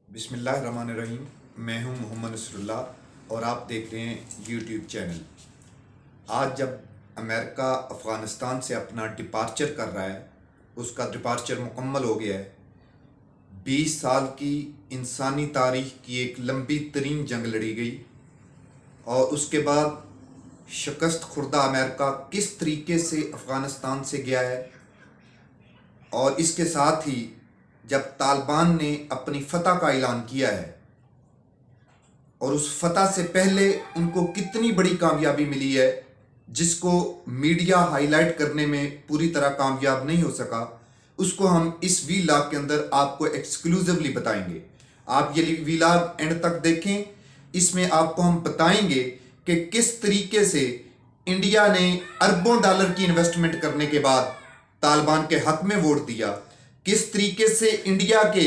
बिस्मिल्लाहिर्रहमानिर्रहीम। मैं हूं मोहम्मद नसरुल्लाह और आप देख रहे हैं यूट्यूब चैनल। आज जब अमेरिका अफ़गानिस्तान से अपना डिपार्चर कर रहा है, उसका डिपार्चर मुकम्मल हो गया है। 20 साल की इंसानी तारीख़ की एक लंबी तरीन जंग लड़ी गई और उसके बाद शिकस्त खुर्दा अमेरिका किस तरीके से अफ़गानिस्तान से गया है, और इसके साथ ही जब तालिबान ने अपनी फतह का ऐलान किया है और उस फतह से पहले उनको कितनी बड़ी कामयाबी मिली है जिसको मीडिया हाईलाइट करने में पूरी तरह कामयाब नहीं हो सका, उसको हम इस वीलॉग के अंदर आपको एक्सक्लूसिवली बताएंगे। आप ये वीलॉग एंड तक देखें। इसमें आपको हम बताएंगे कि किस तरीके से इंडिया ने अरबों डॉलर की इन्वेस्टमेंट करने के बाद तालिबान के हक में वोट दिया, किस तरीके से इंडिया के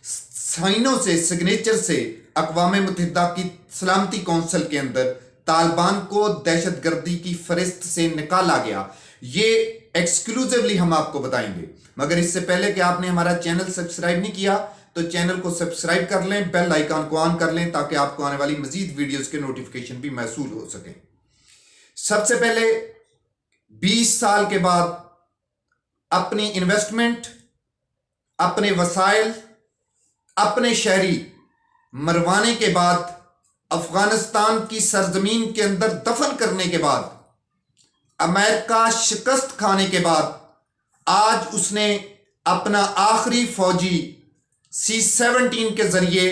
साइनों से, सिग्नेचर से अक़वाम मुत्तहिदा की सलामती कौंसिल के अंदर तालिबान को दहशतगर्दी की फहरिस्त से निकाला गया। ये एक्सक्लूसिवली हम आपको बताएंगे। मगर इससे पहले कि आपने हमारा चैनल सब्सक्राइब नहीं किया तो चैनल को सब्सक्राइब कर लें, बेल आइकन को ऑन कर लें ताकि आपको आने वाली मजीद वीडियोस के नोटिफिकेशन भी महसूल हो सके। सबसे पहले 20 साल के बाद अपनी इन्वेस्टमेंट, अपने वसाइल, अपने शहरी मरवाने के बाद, अफगानिस्तान की सरजमीन के अंदर दफन करने के बाद, अमेरिका शिकस्त खाने के बाद आज उसने अपना आखिरी फौजी C-17 के जरिए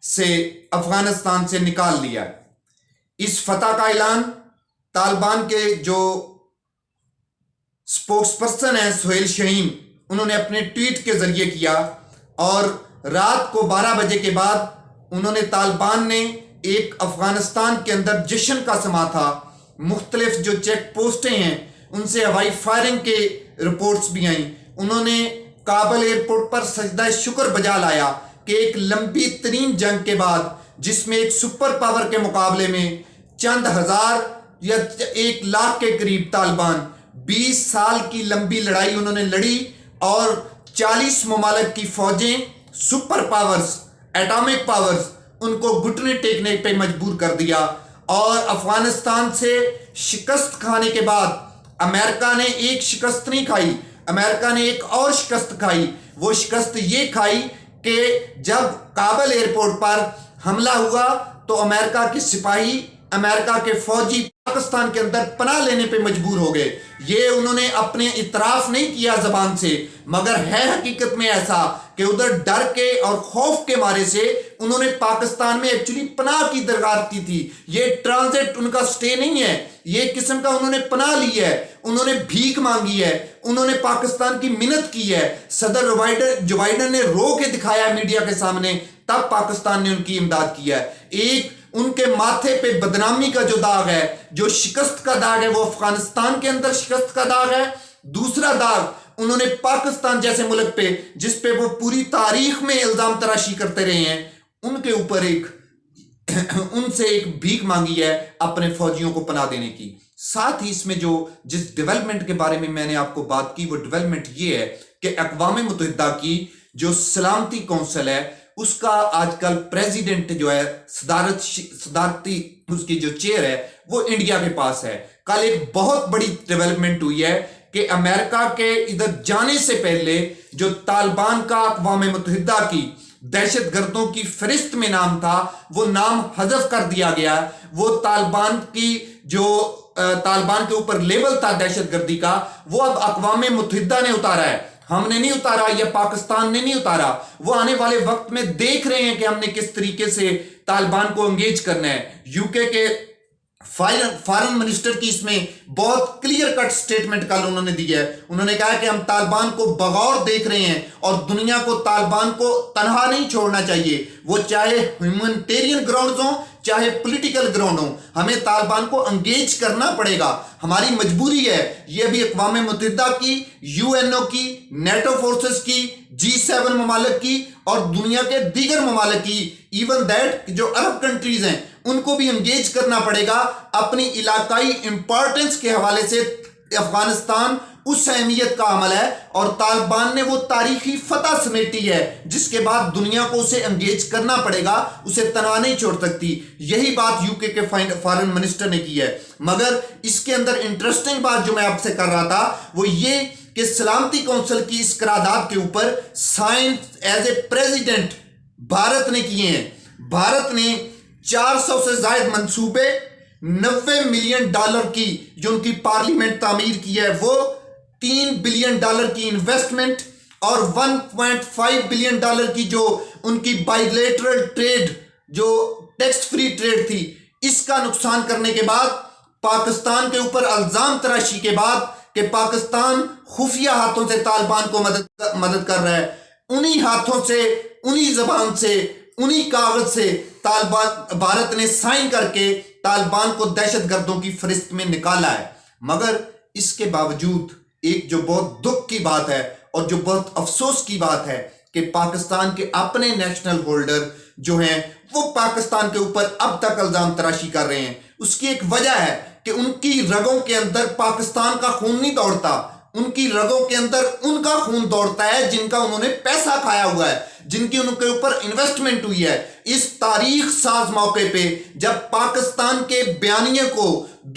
से अफगानिस्तान से निकाल लिया। इस फतह का ऐलान तालिबान के जो स्पोक्सपर्सन है सुहेल शाहीन, उन्होंने अपने ट्वीट के जरिए किया और रात को 12 बजे के बाद उन्होंने, तालिबान ने एक अफगानिस्तान के अंदर जश्न का समा था, मुख्तलिफ जो चेक पोस्टें हैं उनसे हवाई फायरिंग के रिपोर्ट्स भी आई। उन्होंने काबुल एयरपोर्ट पर सजदा शुक्र बजा लाया कि एक लंबी तरीन जंग के बाद, जिसमें एक सुपर पावर के मुकाबले में चंद हजार या 1 लाख के करीब तालिबान, 20 साल की लंबी लड़ाई उन्होंने लड़ी और 40 ममालिक की फौजें, सुपर पावर्स, एटॉमिक पावर्स, उनको घुटने टेकने पे मजबूर कर दिया। और अफगानिस्तान से शिकस्त खाने के बाद अमेरिका ने एक शिकस्त नहीं खाई, अमेरिका ने एक और शिकस्त खाई। वो शिकस्त ये खाई कि जब काबुल एयरपोर्ट पर हमला हुआ तो अमेरिका के सिपाही, अमेरिका के फौजी पाकिस्तान के अंदर पनाह लेने पे मजबूर हो गए। ये उन्होंने अपने इतराफ नहीं किया जबान से, मगर है हकीकत में ऐसा कि उधर डर के और खौफ के मारे से उन्होंने पाकिस्तान में एक्चुअली पनाह की दरखास्त की थी। ये ट्रांजिट उनका स्टे नहीं है, ये किस्म का उन्होंने पनाह ली है, उन्होंने भीख मांगी है, उन्होंने पाकिस्तान की मिन्नत की है। सदर जो बाइडन ने रो के दिखाया मीडिया के सामने, तब पाकिस्तान ने उनकी इमदाद की है। एक उनके माथे पे बदनामी का जो दाग है, जो शिकस्त का दाग है, वो अफगानिस्तान के अंदर शिकस्त का दाग है। दूसरा दाग उन्होंने पाकिस्तान जैसे मुल्क पे, जिस पे वो पूरी तारीख में इल्जाम तराशी करते रहे हैं, उनके ऊपर उनसे एक भीख मांगी है अपने फौजियों को पनाह देने की। साथ ही इसमें जिस डेवलपमेंट के बारे में मैंने आपको बात की, वो डेवलपमेंट ये है कि अक़वाम मुत्तहिदा की जो सलामती कौंसिल है, उसका आजकल प्रेसिडेंट जो है, सदारती उसकी जो चेयर है, वो इंडिया के पास है। कल एक बहुत बड़ी डेवलपमेंट हुई है कि अमेरिका के इधर जाने से पहले जो तालिबान का अक़वाम मुत्तहिदा की दहशतगर्दों की फहरिस्त में नाम था, वो नाम हज़फ कर दिया गया। वो तालिबान के ऊपर लेबल था दहशतगर्दी का, वो अब अक़वाम मुत्तहिदा ने उतारा है। हमने नहीं उतारा या पाकिस्तान ने नहीं उतारा। वो आने वाले वक्त में देख रहे हैं कि हमने किस तरीके से तालिबान को एंगेज करना है। यूके के फॉरेन मिनिस्टर की इसमें बहुत क्लियर कट स्टेटमेंट कल उन्होंने दी है। उन्होंने कहा कि हम तालिबान को बगौर देख रहे हैं और दुनिया को तालिबान को तनहा नहीं छोड़ना चाहिए। वो चाहे ह्यूमैनिटेरियन ग्राउंड्स हों, चाहे पॉलिटिकल ग्राउंड हो, हमें तालिबान को एंगेज करना पड़ेगा, हमारी मजबूरी है। ये भी अक़वाम मुत्तहिदा की, यूएनओ की, नेटो फोर्सेस की, G7 ममालिक की और दुनिया के दीगर ममालिक की, इवन दैट जो अरब कंट्रीज हैं, उनको भी एंगेज करना पड़ेगा। अपनी इलाकाई इंपॉर्टेंस के हवाले से अफगानिस्तान اس اہمیت کا عمل ہے، اور طالبان نے وہ تاریخی فتح سمیٹی ہے جس کے بعد دنیا کو اسے انگیج کرنا پڑے گا، اسے تنہا نہیں چھوڑ سکتی۔ یہی بات یو کے فارن منسٹر نے کی ہے۔ مگر اس کے اندر انٹرسٹنگ بات جو میں آپ سے کر رہا تھا وہ یہ کہ سلامتی کونسل کی اس قرارداد کے اوپر sign as a president Bharat نے کیے ہیں۔ بھارت نے 400 سے زائد منصوبے، $90 ملین کی جو ان کی پارلیمنٹ تعمیر کی ہے وہ، $3 بلین کی انویسٹمنٹ، اور $1.5 بلین کی جو ان کی بائیلیٹرل ٹریڈ، جو ٹیکس فری ٹریڈ تھی، اس کا نقصان کرنے کے بعد، پاکستان کے اوپر الزام تراشی کے بعد کہ پاکستان خفیہ ہاتھوں سے طالبان کو مدد کر رہا ہے، انہی ہاتھوں سے، انہی زبان سے، انہی کاغذ سے بھارت نے سائن کر کے طالبان کو دہشت گردوں کی فہرست میں نکالا ہے۔ مگر اس کے باوجود ایک جو بہت دکھ کی بات ہے اور جو بہت افسوس کی بات ہے کہ پاکستان کے اپنے نیشنل ہولڈر جو ہیں وہ پاکستان کے اوپر اب تک الزام تراشی کر رہے ہیں۔ اس کی ایک وجہ ہے کہ ان کی رگوں کے اندر پاکستان کا خون نہیں دوڑتا، ان کی رگوں کے اندر ان کا خون دوڑتا ہے جن کا انہوں نے پیسہ کھایا ہوا ہے، جن کی ان کے اوپر انویسٹمنٹ ہوئی ہے۔ اس تاریخ ساز موقع پہ جب پاکستان کے بیانیے کو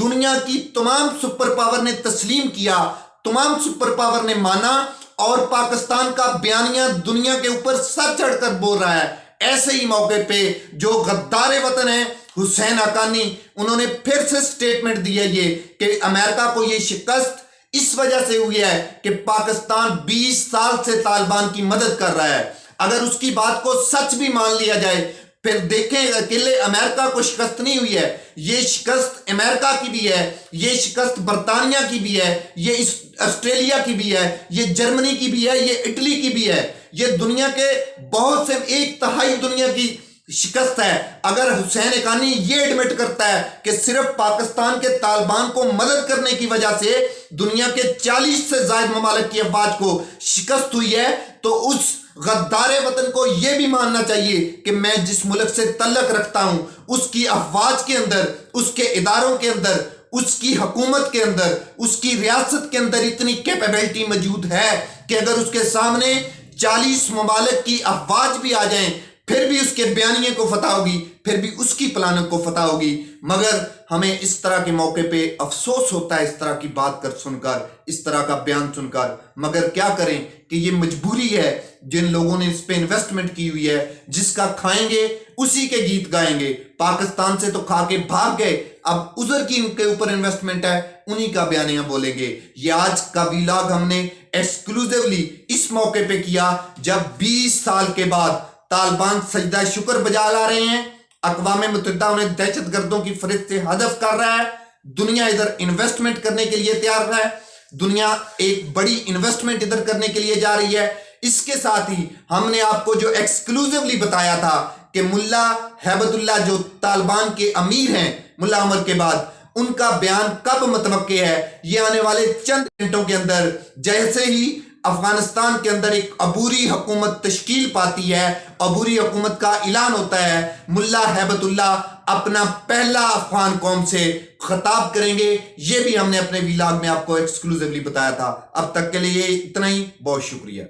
دنیا کی تمام سپر پاور نے تسلیم کیا، تمام سپر پاور نے مانا، اور پاکستان کا بیانیہ دنیا کے اوپر سر چڑھ کر بول رہا ہے، ایسے ہی موقع پہ جو غدار وطن ہیں حسین حقانی، انہوں نے پھر سے سٹیٹمنٹ دی ہے یہ کہ امریکہ کو یہ شکست اس وجہ سے ہوئی ہے کہ پاکستان 20 سال سے طالبان کی مدد کر رہا ہے۔ اگر اس کی بات کو سچ بھی مان لیا جائے، پھر دیکھیں اکیلے امریکہ کو شکست نہیں ہوئی ہے، یہ شکست امریکہ کی بھی ہے، یہ شکست برطانیہ کی بھی ہے، یہ آسٹریلیا کی بھی ہے، یہ جرمنی کی بھی ہے، یہ اٹلی کی بھی ہے، یہ دنیا کے بہت سے 1/3 دنیا کی شکست ہے۔ اگر حسین حقانی یہ ایڈمٹ کرتا ہے کہ صرف پاکستان کے طالبان کو مدد کرنے کی وجہ سے دنیا کے 40 سے زائد ممالک کی افواج کو شکست ہوئی ہے، تو اس غدار وطن کو یہ بھی ماننا چاہیے کہ میں جس ملک سے تعلق رکھتا ہوں اس کی افواج کے اندر، اس کے اداروں کے اندر، اس کی حکومت کے اندر، اس کی ریاست کے اندر اتنی کیپیبلٹی موجود ہے کہ اگر اس کے سامنے 40 ممالک کی افواج بھی آ جائیں پھر بھی اس کے بیانیے کو فتح ہوگی، پھر بھی اس کی پلانوں کو فتح ہوگی۔ مگر ہمیں اس طرح کے موقع پہ افسوس ہوتا ہے، اس طرح کی بات کر سن کر، اس طرح کا بیان سن کر، مگر کیا کریں کہ یہ مجبوری ہے۔ جن لوگوں نے اس پہ انویسٹمنٹ کی ہوئی ہے، جس کا کھائیں گے اسی کے گیت گائیں گے، پاکستان سے تو کھا کے بھاگ گئے، اب عذر کی ان کے اوپر انویسٹمنٹ ہے، انہی کا بیانیہ بولیں گے۔ یہ آج کا ویلاگ ہم نے ایکسکلوزیولی اس موقع پہ کیا جب 20 سال کے بعد طالبان سجدہ شکر بجا لا رہے ہیں، اقوام متحدہ انہیں دہشت گردوں کی فہرست سے حذف کر رہا ہے، دنیا ادھر انویسٹمنٹ کرنے کے لیے تیار ہے، دنیا ایک بڑی انویسٹمنٹ ادھر کرنے کے لیے جا رہی ہے۔ اس کے ساتھ ہی ہم نے آپ کو جو ایکسکلوزیولی بتایا تھا کہ ملا ہیبت اللہ جو طالبان کے امیر ہیں ملا عمر کے بعد، ان کا بیان کب متوقع ہے؟ یہ آنے والے چند گھنٹوں کے اندر، جیسے ہی افغانستان کے اندر ایک عبوری حکومت تشکیل پاتی ہے، عبوری حکومت کا اعلان ہوتا ہے، ملا ہیبت اللہ اپنا پہلا افغان قوم سے خطاب کریں گے۔ یہ بھی ہم نے اپنے ویلاگ میں آپ کو ایکسکلوزیولی بتایا تھا۔ اب تک کے لیے اتنا ہی، بہت شکریہ۔